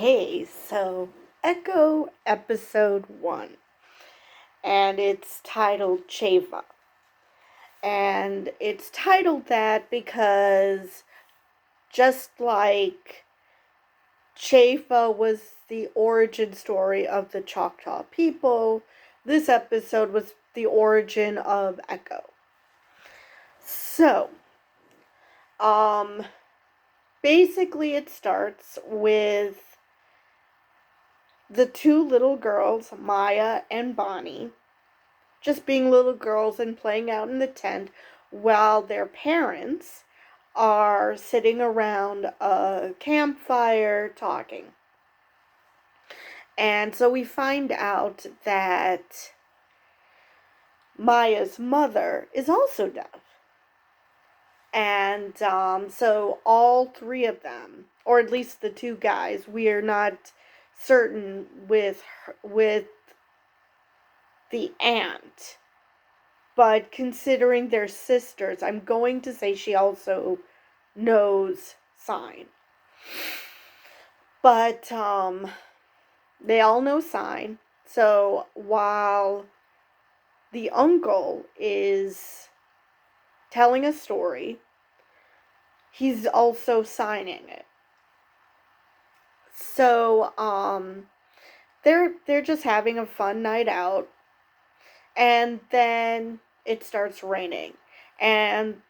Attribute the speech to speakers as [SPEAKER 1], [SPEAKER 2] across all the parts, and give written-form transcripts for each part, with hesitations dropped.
[SPEAKER 1] Okay, so Echo episode 1, and it's titled Cheva. And it's titled that because just like Cheva was the origin story of the Choctaw people, this episode was the origin of Echo. So, um, basically it starts with the two little girls, Maya and Bonnie, just being little girls and playing out in the tent while their parents are sitting around a campfire talking. And so we find out that Maya's mother is also deaf. And so all three of them, or at least the two guys, we are not certain with the aunt, but considering they're sisters, I'm going to say she also knows sign. But they all know sign. So while the uncle is telling a story, he's also signing it. So they're just having a fun night out, and then it starts raining, and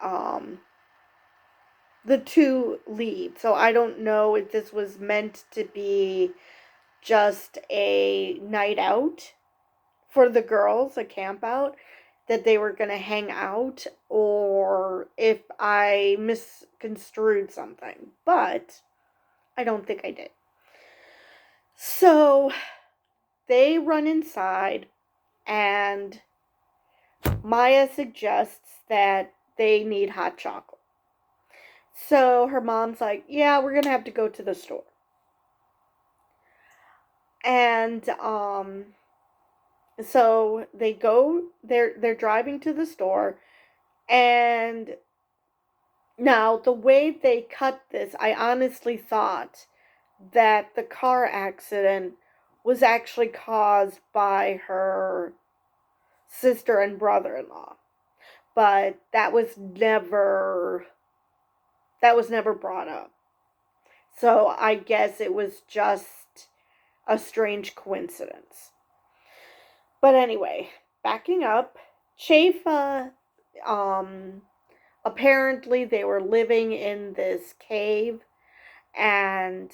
[SPEAKER 1] um the two leave. So I don't know if this was meant to be just a night out for the girls, a camp out, that they were going to hang out, or if I misconstrued something. But I don't think I did. So they run inside, and Maya suggests that they need hot chocolate. So her mom's like, yeah, we're going to have to go to the store. And so they're driving to the store, and now the way they cut this, I honestly thought that the car accident was actually caused by her sister and brother-in-law. But that was never brought up. So I guess it was just a strange coincidence. But anyway, backing up, Chafa, um, apparently they were living in this cave, and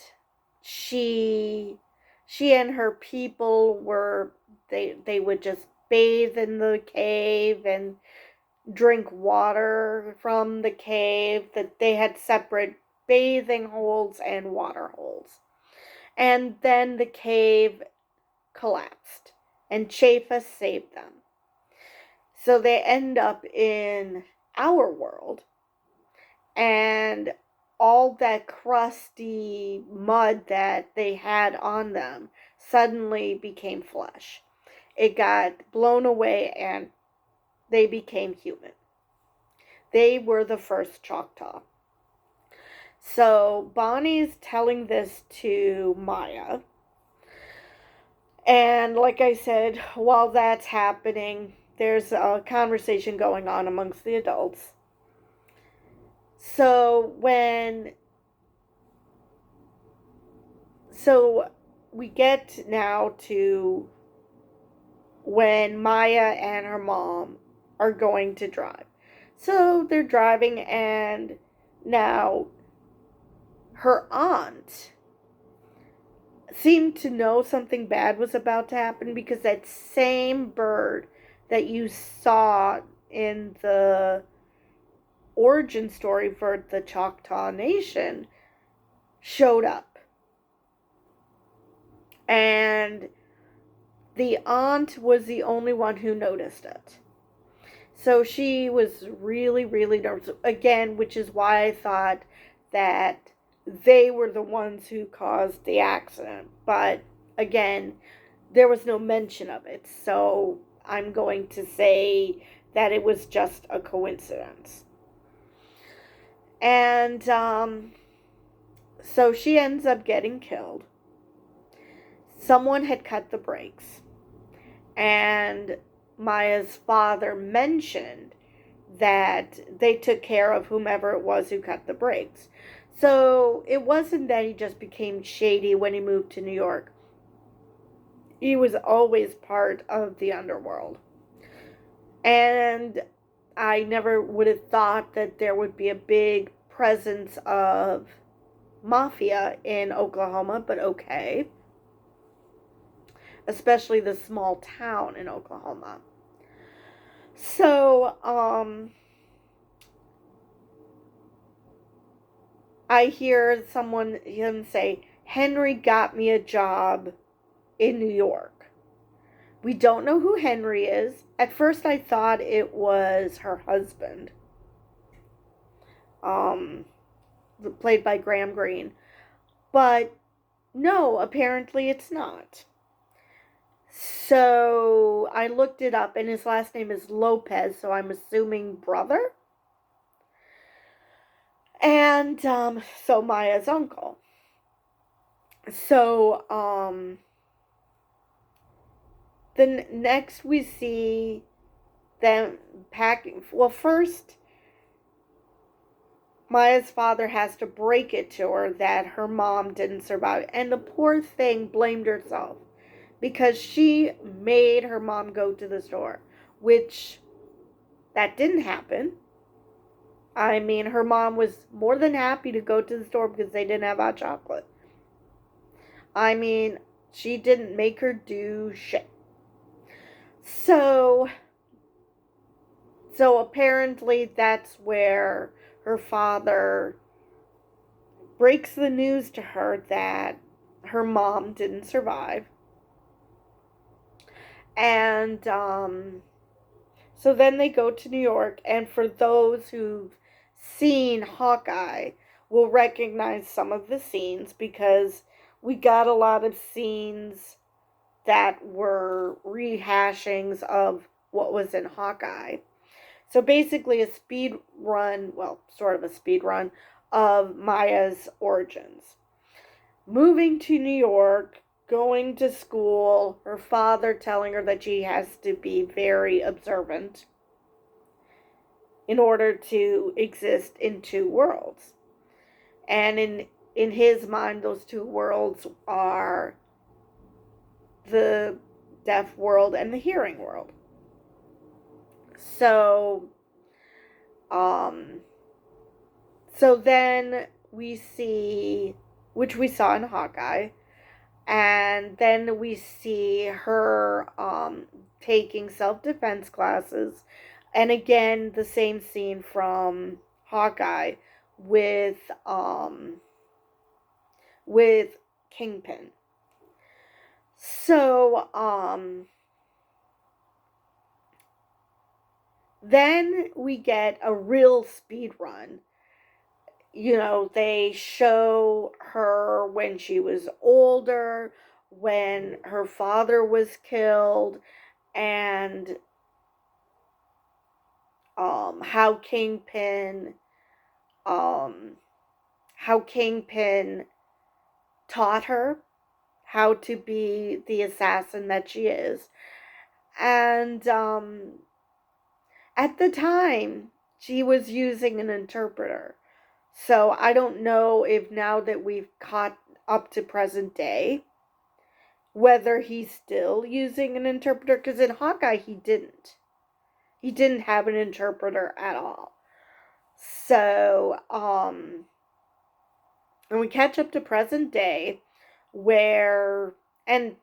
[SPEAKER 1] she she and her people were, they would just bathe in the cave and drink water from the cave, that they had separate bathing holes and water holes. And then the cave collapsed, and Chafa saved them. So they end up in our world, and all that crusty mud that they had on them suddenly became flesh. It got blown away, and they became human. They were the first Choctaw. So Bonnie's telling this to Maya. And like I said, while that's happening, there's a conversation going on amongst the adults. So we get now to when Maya and her mom are going to drive. So they're driving, and now her aunt seemed to know something bad was about to happen, because that same bird that you saw in the origin story for the Choctaw Nation showed up. And the aunt was the only one who noticed it. So she was really, really nervous. Again, which is why I thought that they were the ones who caused the accident. But again, there was no mention of it. So I'm going to say that it was just a coincidence. And So she ends up getting killed. Someone had cut the brakes. And Maya's father mentioned that they took care of whomever it was who cut the brakes. So it wasn't that he just became shady when he moved to New York. He was always part of the underworld. And I never would have thought that there would be a big presence of mafia in Oklahoma, but okay. Especially the small town in Oklahoma. So, I hear him say, Henry got me a job in New York. We don't know who Henry is. At first, I thought it was her husband, um, played by Graham Greene. But no, apparently it's not. So I looked it up, and his last name is Lopez, so I'm assuming brother. And so Maya's uncle. So then next we see them packing. Well, first Maya's father has to break it to her that her mom didn't survive, and the poor thing blamed herself because she made her mom go to the store, which that didn't happen. I mean, her mom was more than happy to go to the store because they didn't have hot chocolate. I mean, she didn't make her do shit. So apparently that's where her father breaks the news to her that her mom didn't survive. And so then they go to New York, and for those who've seen Hawkeye will recognize some of the scenes because we got a lot of scenes that were rehashings of what was in Hawkeye. So basically a speed run, well, sort of a speed run of Maya's origins. Moving to New York, going to school, her father telling her that she has to be very observant in order to exist in two worlds. And in his mind, those two worlds are the deaf world and the hearing world. So, um, so then we see, which we saw in Hawkeye, and then we see her taking self-defense classes, and again the same scene from Hawkeye with Kingpin. So then we get a real speed run. You know, they show her when she was older, when her father was killed, and how Kingpin um taught her how to be the assassin that she is. And at the time she was using an interpreter. So I don't know if now that we've caught up to present day, whether he's still using an interpreter, because in Hawkeye he didn't. He didn't have an interpreter at all. So, and we catch up to present day where, and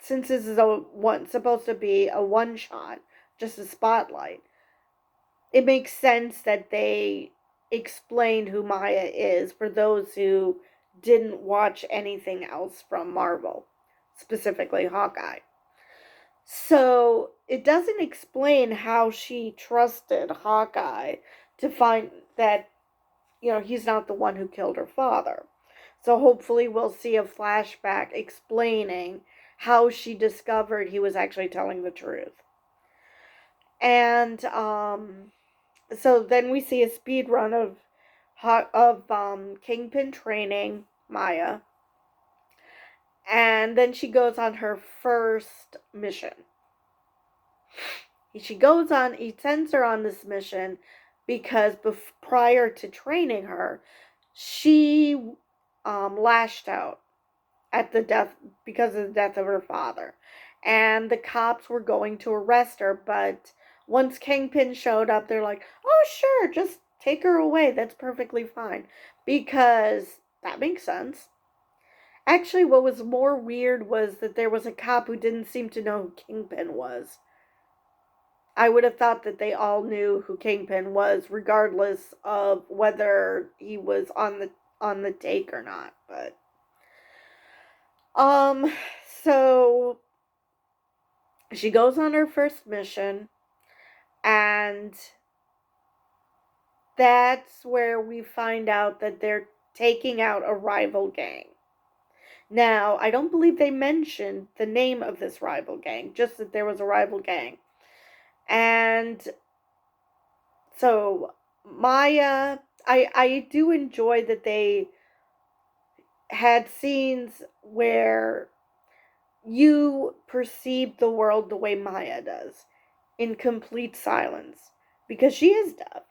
[SPEAKER 1] since this is supposed to be a one shot, just a spotlight, it makes sense that they explained who Maya is for those who didn't watch anything else from Marvel, specifically Hawkeye. So it doesn't explain how she trusted Hawkeye to find that, you know, he's not the one who killed her father. So hopefully we'll see a flashback explaining how she discovered he was actually telling the truth. And so then we see a speed run of Kingpin training Maya. And then she goes on her first mission. He sends her on this mission because prior to training her, she lashed out at the death because of the death of her father. And the cops were going to arrest her, but once Kingpin showed up, they're like, "Oh, sure, just take her away. That's perfectly fine." Because that makes sense. Actually, what was more weird was that there was a cop who didn't seem to know who Kingpin was. I would have thought that they all knew who Kingpin was, regardless of whether he was on the take or not. But um, so she goes on her first mission, and that's where we find out that they're taking out a rival gang. Now, I don't believe they mentioned the name of this rival gang, just that there was a rival gang. And so Maya, I do enjoy that they had scenes where you perceive the world the way Maya does, in complete silence, because she is deaf.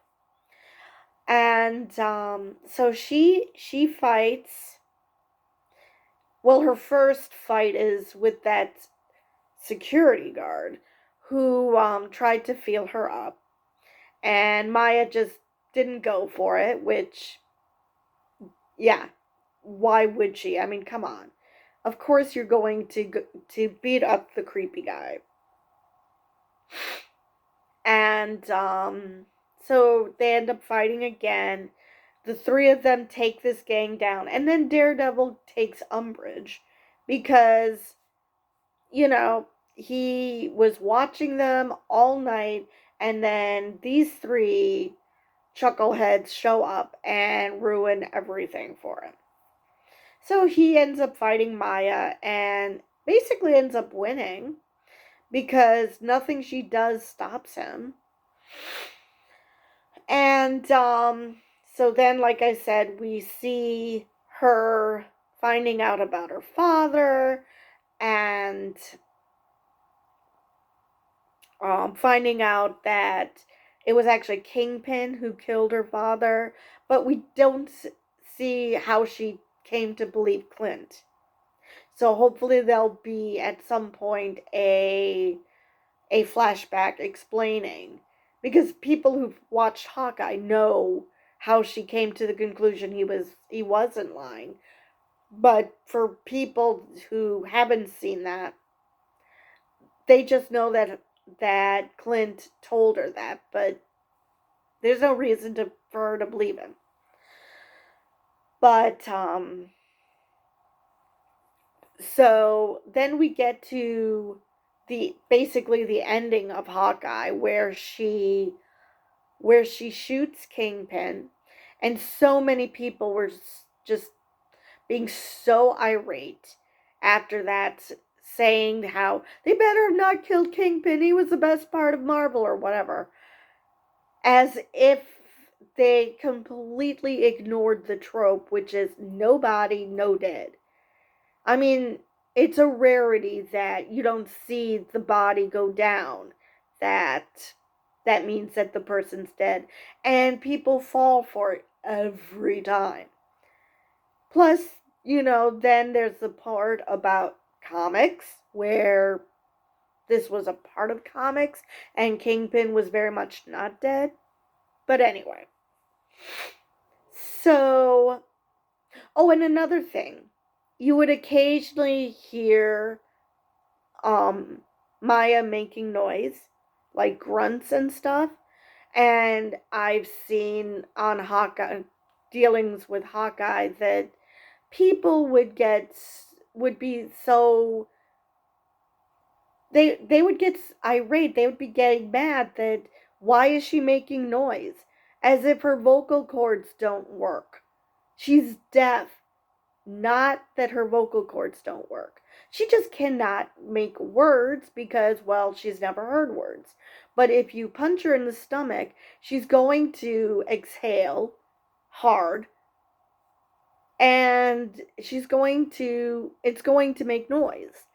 [SPEAKER 1] And so she fights. Well, her first fight is with that security guard who tried to feel her up, and Maya just didn't go for it. Which, yeah, why would she? I mean, come on. Of course, you're going to beat up the creepy guy. And so they end up fighting again. The three of them take this gang down, and then Daredevil takes umbrage because, you know, he was watching them all night, and then these three chuckleheads show up and ruin everything for him. So he ends up fighting Maya and basically ends up winning because nothing she does stops him. And so then, like I said, we see her finding out about her father and finding out that it was actually Kingpin who killed her father, but we don't see how she came to believe Clint. So hopefully there'll be at some point a flashback explaining, because people who've watched Hawkeye know how she came to the conclusion he wasn't lying. But for people who haven't seen that, they just know that Clint told her that, but there's no reason for her to believe him. But so then we get to basically the ending of Hawkeye, where she shoots Kingpin, and so many people were just being so irate after that, saying how they better have not killed Kingpin, he was the best part of Marvel or whatever, as if they completely ignored the trope, which is no body, no dead. I mean, it's a rarity that you don't see the body go down. That means that the person's dead. And people fall for it every time. Plus, then there's the part about comics where this was a part of comics and Kingpin was very much not dead. But anyway. So, oh, and another thing. You would occasionally hear Maya making noise, like grunts and stuff. And I've seen on Hawkeye, dealings with Hawkeye, that people would be so, they would get irate. They would be getting mad that why is she making noise? As if her vocal cords don't work. She's deaf. Not that her vocal cords don't work. She just cannot make words because, well, she's never heard words. But if you punch her in the stomach, she's going to exhale hard And it's going to make noise.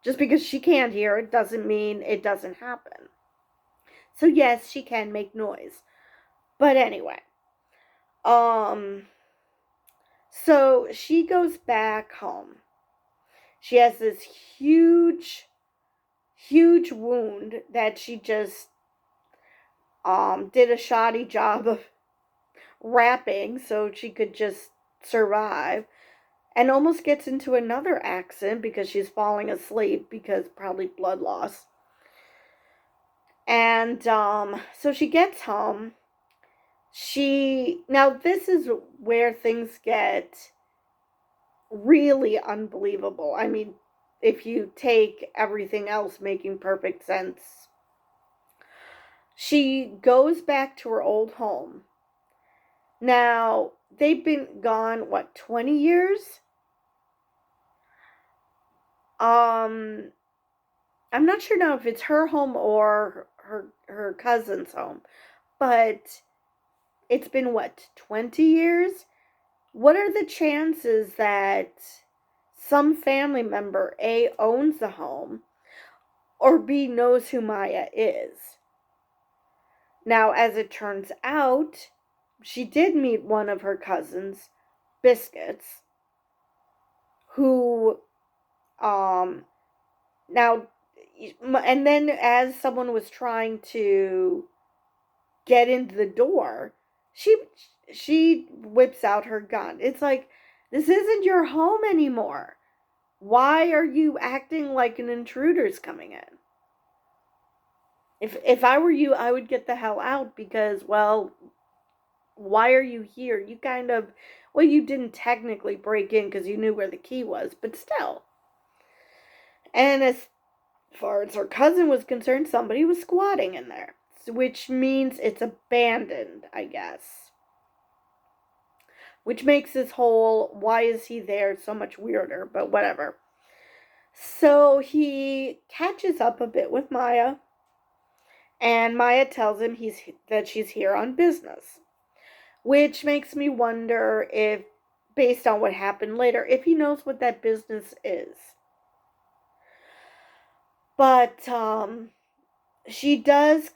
[SPEAKER 1] Just because she can't hear it doesn't mean it doesn't happen. So yes, she can make noise. But anyway, um so she goes back home. She has this huge wound that she just did a shoddy job of wrapping so she could just survive, and almost gets into another accident because she's falling asleep because probably blood loss. And so she gets home. Now this is where things get really unbelievable. I mean, if you take everything else making perfect sense. She goes back to her old home. Now, they've been gone, what, 20 years? I'm not sure now if it's her home or her cousin's home, but it's been, what, 20 years? What are the chances that some family member A owns the home or B knows who Maya is? Now, as it turns out, she did meet one of her cousins, Biscuits, who now, and then as someone was trying to get into the door, she whips out her gun. It's like, this isn't your home anymore. Why are you acting like an intruder's coming in? If I were you, I would get the hell out because, well, why are you here? You kind of, well, you didn't technically break in because you knew where the key was, but still. And as far as her cousin was concerned, somebody was squatting in there, which means it's abandoned, I guess. Which makes this whole why is he there so much weirder, but whatever. So he catches up a bit with Maya, and Maya tells him that she's here on business, which makes me wonder if, based on what happened later, if he knows what that business is. But she does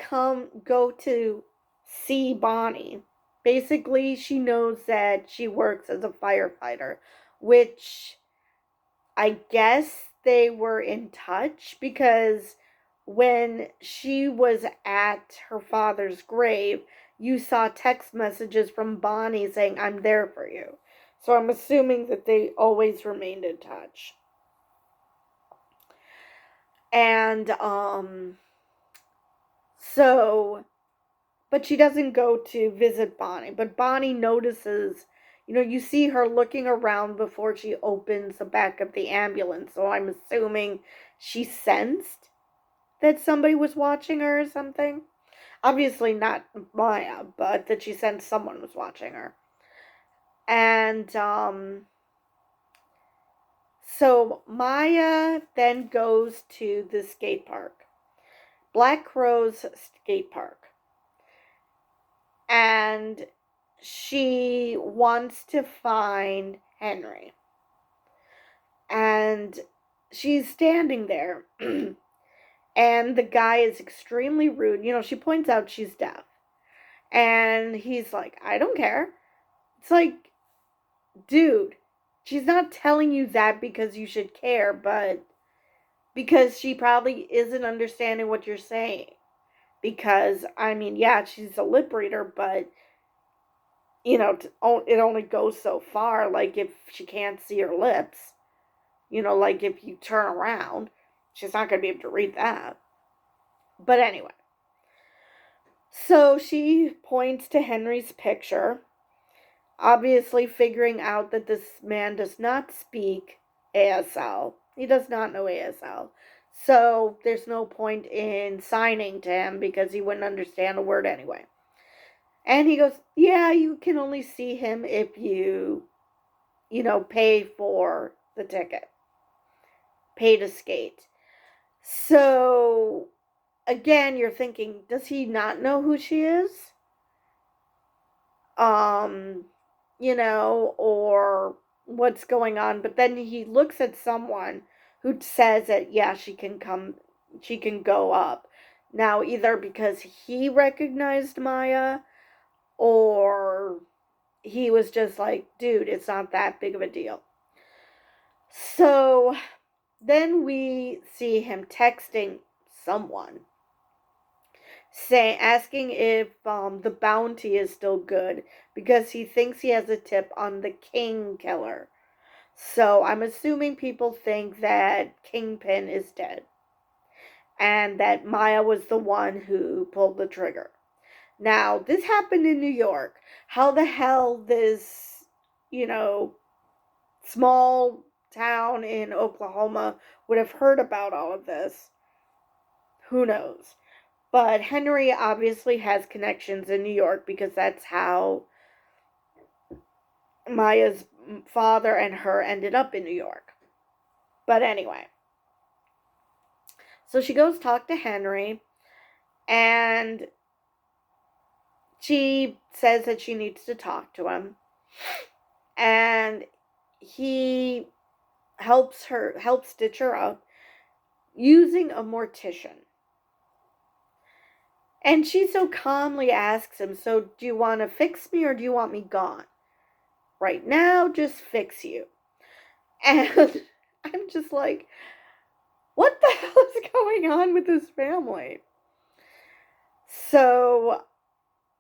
[SPEAKER 1] go to see Bonnie. Basically, she knows that she works as a firefighter, which I guess they were in touch because when she was at her father's grave, you saw text messages from Bonnie saying, "I'm there for you." So I'm assuming that they always remained in touch. And so, but she doesn't go to visit Bonnie. But Bonnie notices, you see her looking around before she opens the back of the ambulance. So I'm assuming she sensed that somebody was watching her or something. Obviously not Maya, but that she sensed someone was watching her. And so Maya then goes to the skate park, Black Crow's skate park. And she wants to find Henry. And she's standing there. And the guy is extremely rude. She points out she's deaf. And he's like, "I don't care." It's like, dude, she's not telling you that because you should care, but because she probably isn't understanding what you're saying. Because, I mean, yeah, she's a lip reader, but it only goes so far. Like, if she can't see her lips, like if you turn around, she's not going to be able to read that. But anyway, so she points to Henry's picture, obviously figuring out that this man does not speak ASL. He does not know ASL. So there's no point in signing to him because he wouldn't understand a word anyway. And he goes, "Yeah, you can only see him if you, pay for the ticket. Pay to skate." So, again, you're thinking, does he not know who she is? or what's going on. But then he looks at someone who says that, yeah, she can go up. Now, either because he recognized Maya, or he was just like, dude, it's not that big of a deal. So then we see him texting someone, asking if the bounty is still good, because he thinks he has a tip on the King killer. So I'm assuming people think that Kingpin is dead and that Maya was the one who pulled the trigger. Now, this happened in New York. How the hell this, small town in Oklahoma would have heard about all of this? Who knows? But Henry obviously has connections in New York, because that's how Maya's father and her ended up in New York. But anyway, so she goes talk to Henry, and she says that she needs to talk to him. And he helps stitch her up using a mortician. And she so calmly asks him, so do you want to fix me or do you want me gone? Right now, just fix you. And I'm just like, what the hell is going on with this family? So,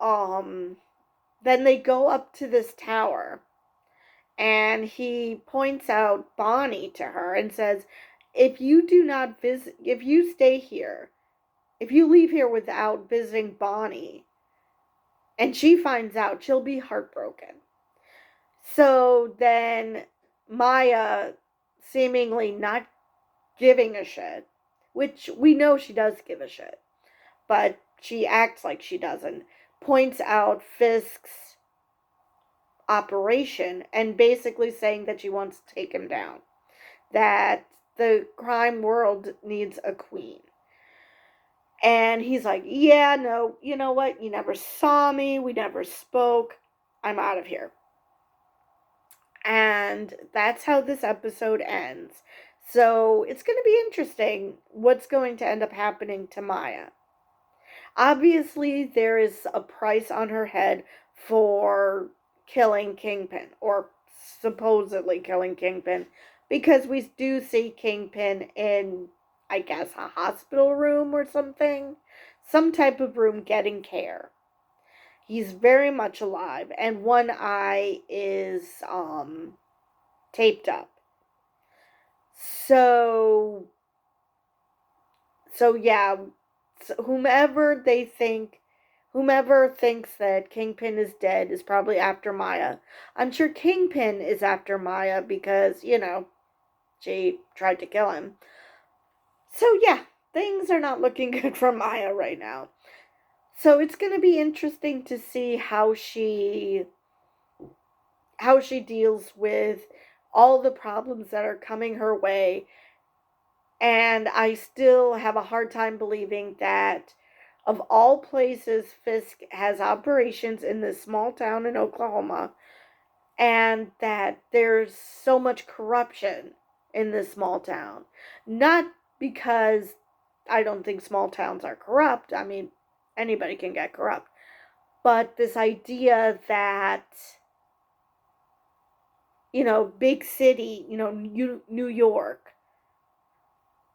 [SPEAKER 1] then they go up to this tower, and he points out Bonnie to her and says, if you stay here, if you leave here without visiting Bonnie, and she finds out, she'll be heartbroken. So then Maya, seemingly not giving a shit, which we know she does give a shit, but she acts like she doesn't, points out Fisk's operation and basically saying that she wants to take him down, that the crime world needs a queen. And he's like, yeah, no, you know what? You never saw me. We never spoke. I'm out of here. And that's how this episode ends. So it's going to be interesting what's going to end up happening to Maya. Obviously, there is a price on her head for killing Kingpin, or supposedly killing Kingpin, because we do see Kingpin in, I guess, a hospital room or something, some type of room getting care. He's very much alive, and one eye is taped up. So yeah, whomever thinks that Kingpin is dead is probably after Maya. I'm sure Kingpin is after Maya because, she tried to kill him. So yeah, things are not looking good for Maya right now. So it's going to be interesting to see how she deals with all the problems that are coming her way. And I still have a hard time believing that, of all places, Fisk has operations in this small town in Oklahoma, and that there's so much corruption in this small town. Not because I don't think small towns are corrupt. I mean, anybody can get corrupt. But this idea that, big city, New York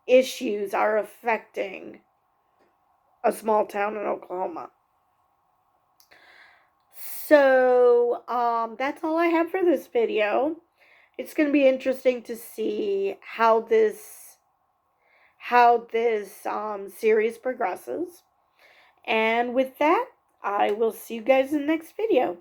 [SPEAKER 1] issues are affecting a small town in Oklahoma. So, that's all I have for this video. It's going to be interesting to see how this series progresses. And with that, I will see you guys in the next video.